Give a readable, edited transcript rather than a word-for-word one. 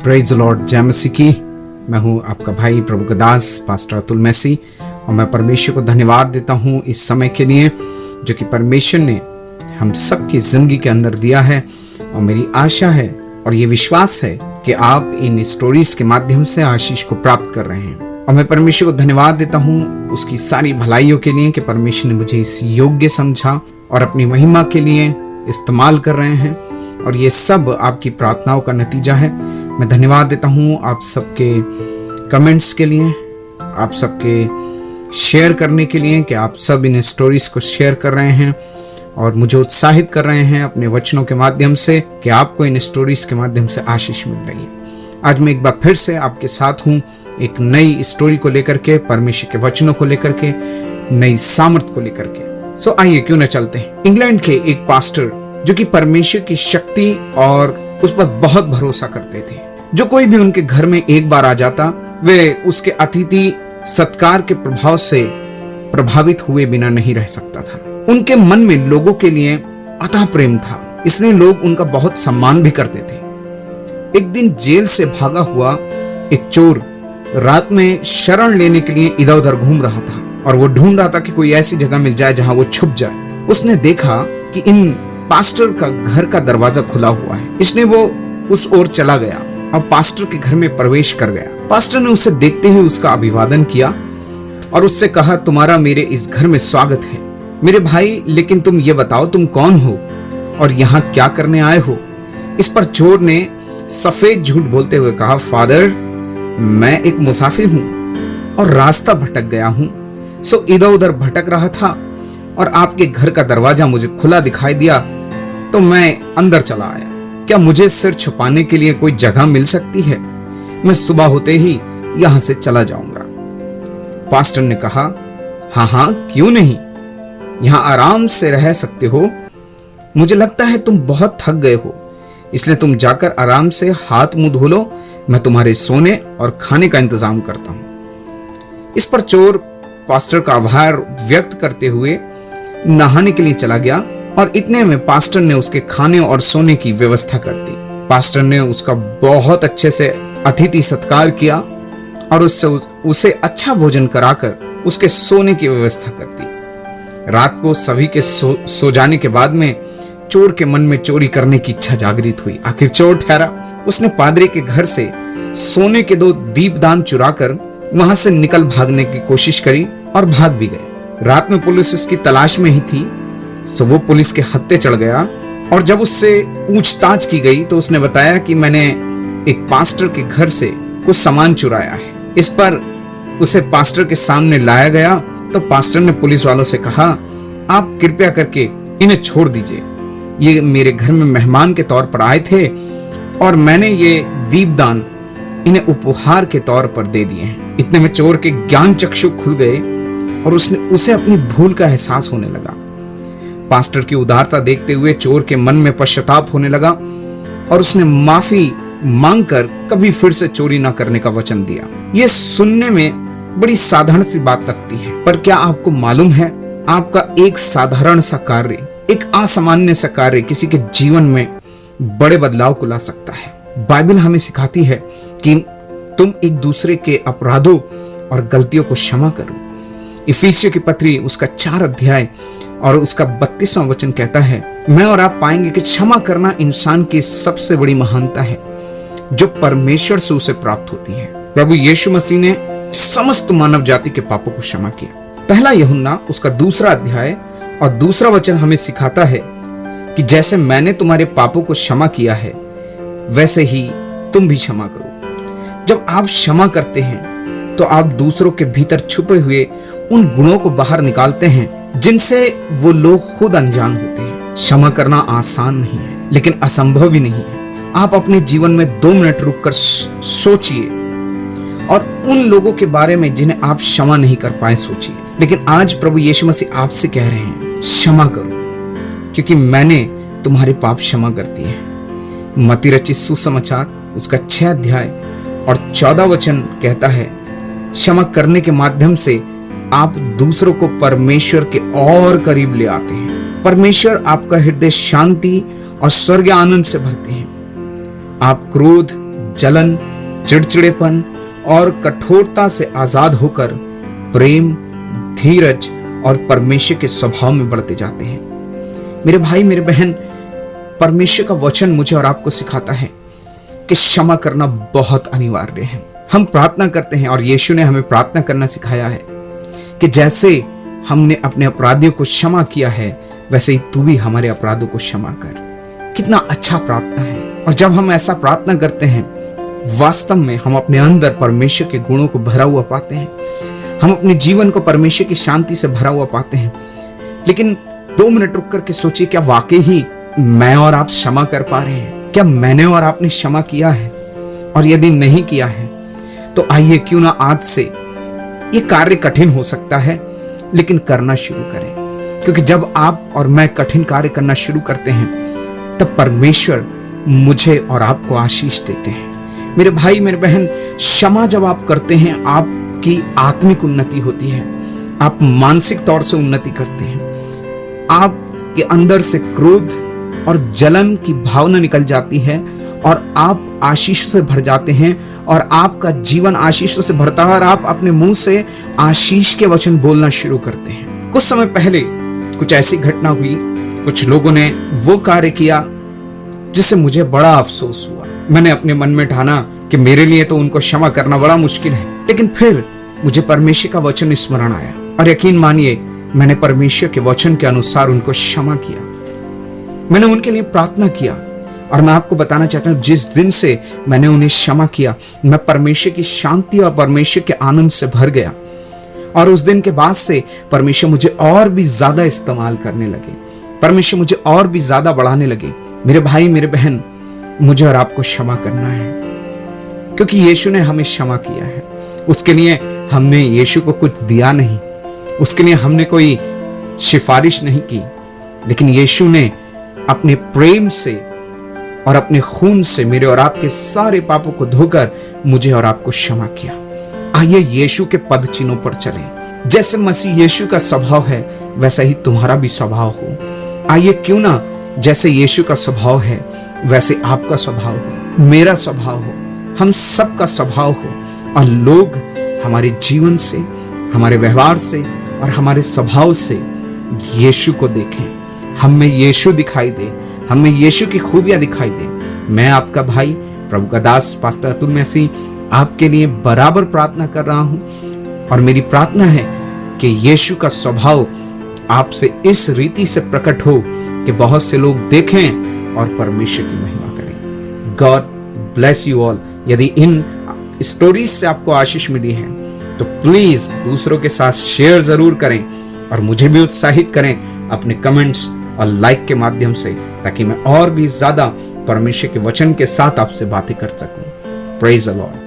Praise the Lord, जय मसीह की। मैं हूं आपका भाई प्रभु का दास पास्टर अतुल मैसी, और मैं परमेश्वर को धन्यवाद देता हूं इस समय के लिए जो कि परमेश्वर ने हम सबकी जिंदगी के अंदर दिया है। और मेरी आशा है और ये विश्वास है कि आप इन स्टोरीज के माध्यम से आशीष को प्राप्त कर रहे हैं। और मैं परमेश्वर को धन्यवाद देता हूं उसकी सारी भलाइयों के लिए कि परमेश्वर ने मुझे इस योग्य समझा और अपनी महिमा के लिए इस्तेमाल कर रहे हैं। और ये सब आपकी प्रार्थनाओं का नतीजा है। मैं धन्यवाद देता हूँ आप सबके कमेंट्स के लिए, आप सबके शेयर करने के लिए कि आप सब इन स्टोरीज को शेयर कर रहे हैं और मुझे उत्साहित कर रहे हैं अपने वचनों के माध्यम से कि आपको इन स्टोरीज के माध्यम से आशीष मिल रही है। आज मैं एक बार फिर से आपके साथ हूँ, एक नई स्टोरी को लेकर के, परमेश्वर के वचनों को लेकर के, नई सामर्थ को लेकर के। सो आइए क्यों न चलते हैं। इंग्लैंड के एक पास्टर जो कि परमेश्वर की शक्ति और उस पर बहुत भरोसा करते थे। जो कोई भी उनके घर में एक बार आ जाता, वे उसके अतिथि सत्कार के प्रभाव से प्रभावित हुए बिना नहीं रह सकता था। उनके मन में लोगों के लिए अथाह प्रेम था, इसलिए लोग उनका बहुत सम्मान भी करते थे। एक दिन जेल से भागा हुआ एक चोर रात में शरण लेने के लिए इधर उधर घूम रहा था और वो ढूंढ रहा था कि कोई ऐसी जगह मिल जाए जहां वो छुप जाए। उसने देखा कि इन पास्टर का घर का दरवाजा खुला हुआ है, इसलिए वो उस ओर चला गया और पास्टर के घर में प्रवेश कर गया। पास्टर ने उसे देखते ही उसका अभिवादन किया और उससे कहा, तुम्हारा मेरे इस घर में स्वागत है मेरे भाई, लेकिन तुम ये बताओ तुम कौन हो और यहाँ क्या करने आए हो। इस पर चोर ने सफेद झूठ बोलते हुए कहा, फादर मैं एक मुसाफिर हूँ और रास्ता भटक गया हूँ, सो इधर उधर भटक रहा था और आपके घर का दरवाजा मुझे खुला दिखाई दिया तो मैं अंदर चला आया। क्या मुझे सिर छुपाने के लिए कोई जगह मिल सकती है? मैं सुबह होते ही यहां से चला जाऊंगा। पास्टर ने कहा, हाँ हाँ क्यों नहीं, यहां आराम से रह सकते हो। मुझे लगता है तुम बहुत थक गए हो, इसलिए तुम जाकर आराम से हाथ मुंह धो लो, मैं तुम्हारे सोने और खाने का इंतजाम करता हूं। इस पर चोर पास्टर का आभार व्यक्त करते हुए नहाने के लिए चला गया और इतने में पास्टर ने उसके खाने और सोने की व्यवस्था कर दी। पास्टर ने उसका बहुत अच्छे से अतिथि सत्कार किया और उसे अच्छा भोजन कराकर उसके सोने की व्यवस्था कर दी। रात को सभी के सो जाने के बाद में चोर के मन में चोरी करने की इच्छा जागृत हुई। आखिर चोर ठहरा। उसने पादरी के घर से सोने के 2 दीपदान चुराकर वहां से निकल भागने की कोशिश करी और भाग भी गए। रात में पुलिस उसकी तलाश में ही थी, सो वो पुलिस के हत्थे चढ़ गया और जब उससे पूछताछ की गई तो उसने बताया कि मैंने एक पास्टर के घर से कुछ सामान चुराया है। इस पर उसे पास्टर के सामने लाया गया तो पास्टर ने पुलिस वालों से कहा, आप कृपया करके इन्हें छोड़ दीजिए, ये मेरे घर में मेहमान के तौर पर आए थे और मैंने ये दीपदान इन्हें उपहार के तौर पर दे दिए हैं। इतने में चोर के ज्ञान चक्षु खुल गए और उसे अपनी भूल का एहसास होने लगा। पास्टर की उदारता देखते हुए चोर के मन में पश्चाताप होने लगा और उसने माफी मांगकर कभी फिर से चोरी ना करने का वचन दिया। ये सुनने में बड़ी साधारण सी बात लगती है, पर क्या आपको मालूम है आपका एक साधारण सा कार्य, एक असामान्य सा कार्य किसी के जीवन में बड़े बदलाव को ला सकता है। बाइबल हमें सिखाती है कि तुम एक दूसरे के अपराधों और गलतियों को क्षमा करो। इफिसियों की पत्री उसका 4 अध्याय और उसका 32वां वचन कहता है, मैं और आप पाएंगे कि क्षमा करना इंसान की सबसे बड़ी महानता है जो परमेश्वर से उसे प्राप्त होती है। प्रभु यीशु मसीह ने समस्त मानव जाति के पापों को क्षमा किया। पहला यूहन्ना उसका 2 अध्याय और 2 वचन हमें सिखाता है कि जैसे मैंने तुम्हारे पापों को क्षमा किया है वैसे ही तुम भी क्षमा करो। जब आप क्षमा करते हैं तो आप दूसरों के भीतर छुपे हुए उन गुणों को बाहर निकालते हैं जिनसे वो लोग खुद अनजान होते हैं। क्षमा करना आसान नहीं है, लेकिन असंभव भी नहीं है। आप अपने जीवन में 2 मिनट रुककर सोचिए और उन लोगों के बारे में जिन्हें आप क्षमा नहीं कर पाए सोचिए। लेकिन आज प्रभु यीशु मसीह आपसे कह रहे हैं, क्षमा करो क्योंकि मैंने तुम्हारे पाप क्षमा कर दिए हैं। मत्ती रचित सुसमाचार उसका 6 अध्याय और 14 वचन कहता है, क्षमा करने के माध्यम से आप दूसरों को परमेश्वर के और करीब ले आते हैं। परमेश्वर आपका हृदय शांति और स्वर्गीय आनंद से भरते हैं। आप क्रोध, जलन, चिड़चिड़ेपन और कठोरता से आजाद होकर प्रेम, धीरज और परमेश्वर के स्वभाव में बढ़ते जाते हैं। मेरे भाई, मेरे बहन, परमेश्वर का वचन मुझे और आपको सिखाता है कि क्षमा करना बहुत अनिवार्य है। हम प्रार्थना करते हैं और यीशु ने हमें प्रार्थना करना सिखाया है कि जैसे हमने अपने अपराधियों को क्षमा किया है वैसे ही तू भी हमारे अपराधों को क्षमा कर। कितना अच्छा प्रार्थना है। और जब हम ऐसा प्रार्थना करते हैं, वास्तव में हम अपने अंदर परमेश्वर के गुणों को भरा हुआ पाते हैं। हम अपने जीवन को परमेश्वर की शांति से भरा हुआ पाते हैं। लेकिन 2 मिनट रुक करके सोचिए, क्या वाकई ही मैं और आप क्षमा कर पा रहे हैं? क्या मैंने और आपने क्षमा किया है? और यदि नहीं किया है तो आइए क्यों ना आज से, ये कार्य कठिन हो सकता है लेकिन करना शुरू करें, क्योंकि जब आप और मैं कठिन कार्य करना शुरू करते हैं तब परमेश्वर मुझे और आपको आशीष देते हैं। मेरे भाई, मेरे बहन, क्षमा जब आप करते हैं आपकी आत्मिक उन्नति होती है, आप मानसिक तौर से उन्नति करते हैं, आपके अंदर से क्रोध और जलन की भावना निकल जाती है और आप आशीष से भर जाते हैं और आपका जीवन आशीषों से भरता है और आप अपने मुंह से आशीष के वचन बोलना शुरू करते हैं। कुछ समय पहले कुछ ऐसी घटना हुई, कुछ लोगों ने वो कार्य किया जिससे मुझे बड़ा अफसोस हुआ। मैंने अपने मन में ठाना कि मेरे लिए तो उनको क्षमा करना बड़ा मुश्किल है, लेकिन फिर मुझे परमेश्वर का वचन स्मरण आया और यकीन मानिए मैंने परमेश्वर के वचन के अनुसार उनको क्षमा किया। मैंने उनके लिए प्रार्थना किया और मैं आपको बताना चाहता हूं, जिस दिन से मैंने उन्हें क्षमा किया, मैं परमेश्वर की शांति और परमेश्वर के आनंद से भर गया। और उस दिन के बाद से परमेश्वर मुझे और भी ज्यादा इस्तेमाल करने लगे, परमेश्वर मुझे और भी ज्यादा बढ़ाने लगे। मेरे भाई, मेरे बहन, मुझे और आपको क्षमा करना है, क्योंकि यीशु ने हमें क्षमा किया है। उसके लिए हमने यीशु को कुछ दिया नहीं, उसके लिए हमने कोई सिफारिश नहीं की, लेकिन यीशु ने अपने प्रेम से और अपने खून से मेरे और आपके सारे पापों को धोकर मुझे और आपको क्षमा किया। आइए यीशु के पद चिन्हों पर चलें। जैसे मसीह यीशु का स्वभाव है वैसा ही तुम्हारा भी स्वभाव हो। आइए क्यों ना जैसे यीशु का स्वभाव है वैसे आपका स्वभाव हो, मेरा स्वभाव हो, हम सबका स्वभाव हो और लोग हमारे जीवन से, हमारे व्यवहार से और हमारे स्वभाव से यीशु को देखें, हम में यीशु दिखाई दे, हमें यीशु की खूबियां दिखाई दे। मैं आपका भाई प्रभु का दास पास्टर अतुल मैसी आपके लिए बराबर प्रार्थना कर रहा हूं और मेरी प्रार्थना है कि यीशु का स्वभाव आपसे इस रीति से प्रकट हो कि बहुत से लोग देखें और परमेश्वर की महिमा करें। God bless you all. यदि इन स्टोरीज से आपको आशीष मिली है तो प्लीज दूसरों के साथ शेयर जरूर करें और मुझे भी उत्साहित करें अपने कमेंट्स और लाइक के माध्यम से, ताकि मैं और भी ज्यादा परमेश्वर के वचन के साथ आपसे बातें कर सकूं। Praise the Lord.